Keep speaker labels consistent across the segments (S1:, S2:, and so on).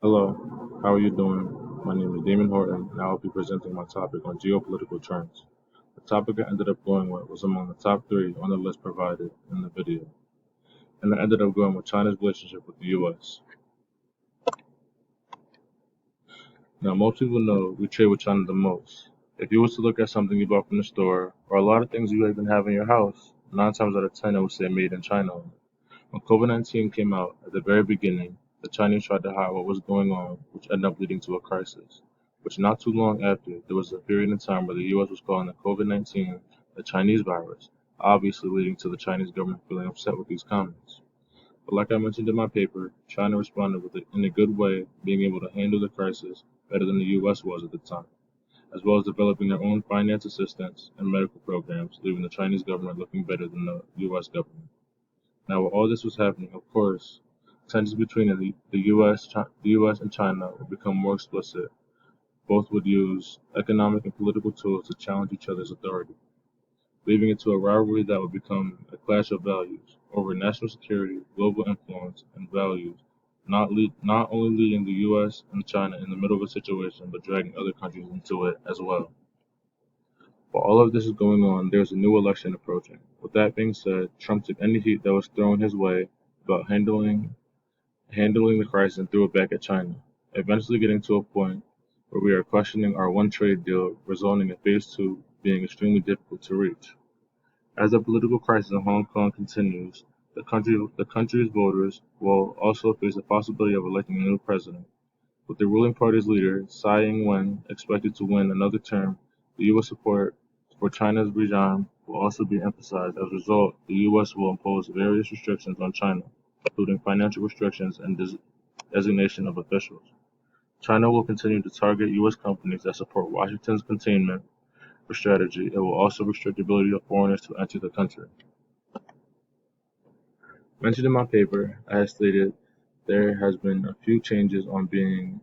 S1: Hello, how are you doing? My name is Damon Horton, and I will be presenting my topic on geopolitical trends. The topic I ended up going with was among the top three on the list provided in the video, and I ended up going with China's relationship with the US. Now, most people know we trade with China the most. If you was to look at something you bought from the store, or a lot of things you even have in your house, 9 times out of 10 it would say made in China. When COVID-19 came out at the very beginning, the Chinese tried to hide what was going on, which ended up leading to a crisis. Which not too long after, there was a period in time where the US was calling the COVID-19 the Chinese virus, obviously leading to the Chinese government feeling upset with these comments. But like I mentioned in my paper, China responded with it in a good way, being able to handle the crisis better than the US was at the time, as well as developing their own finance assistance and medical programs, leaving the Chinese government looking better than the US government. Now, while all this was happening, of course, tensions between the US and China would become more explicit. Both would use economic and political tools to challenge each other's authority, leading it to a rivalry that would become a clash of values over national security, global influence, and values, not only leading the US and China in the middle of a situation, but dragging other countries into it as well. While all of this is going on, there's a new election approaching. With that being said, Trump took any heat that was thrown his way about handling the crisis and threw it back at China, eventually getting to a point where we are questioning our one trade deal, resulting in phase two being extremely difficult to reach. As the political crisis in Hong Kong continues, the country's voters will also face the possibility of electing a new president. With the ruling party's leader, Tsai Ing-wen, expected to win another term, the U.S. support for China's regime will also be emphasized. As a result, the U.S. will impose various restrictions on China, including financial restrictions and designation of officials. China will continue to target U.S. companies that support Washington's containment strategy. It will also restrict the ability of foreigners to enter the country. Mentioned in my paper, I have stated there has been a few changes one being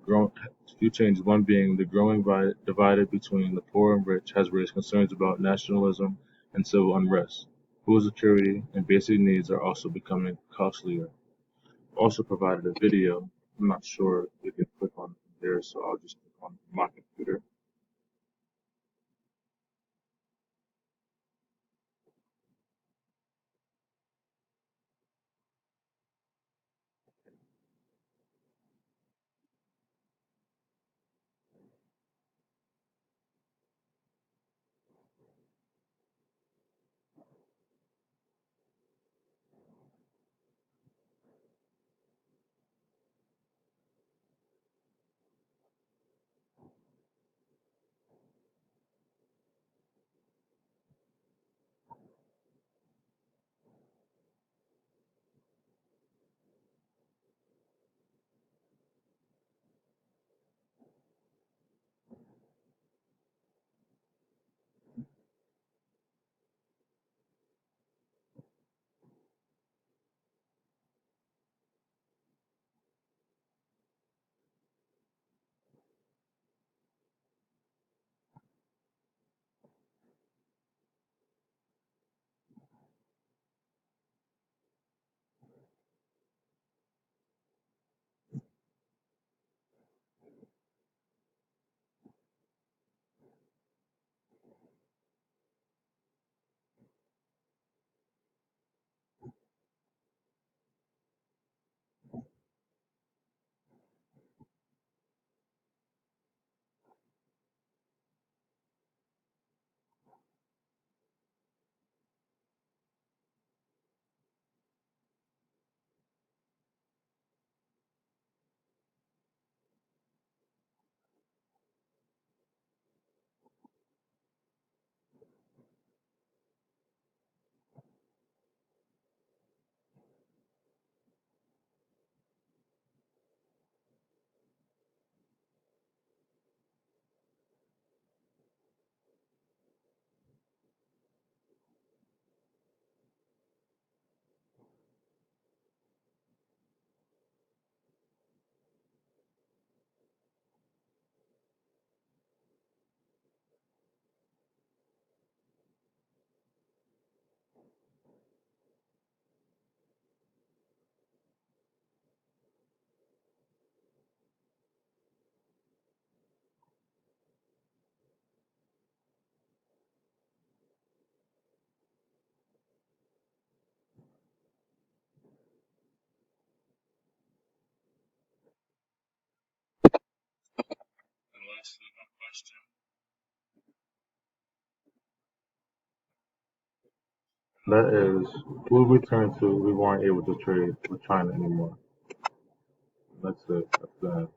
S1: the growing divide between the poor and rich has raised concerns about nationalism and civil unrest. Food security and basic needs are also becoming costlier. Also provided a video. I'm not sure if you can click on there, so I'll just click on my computer. answer my question. That is, what we turned to, we weren't able to trade with China anymore. That's it. That's that.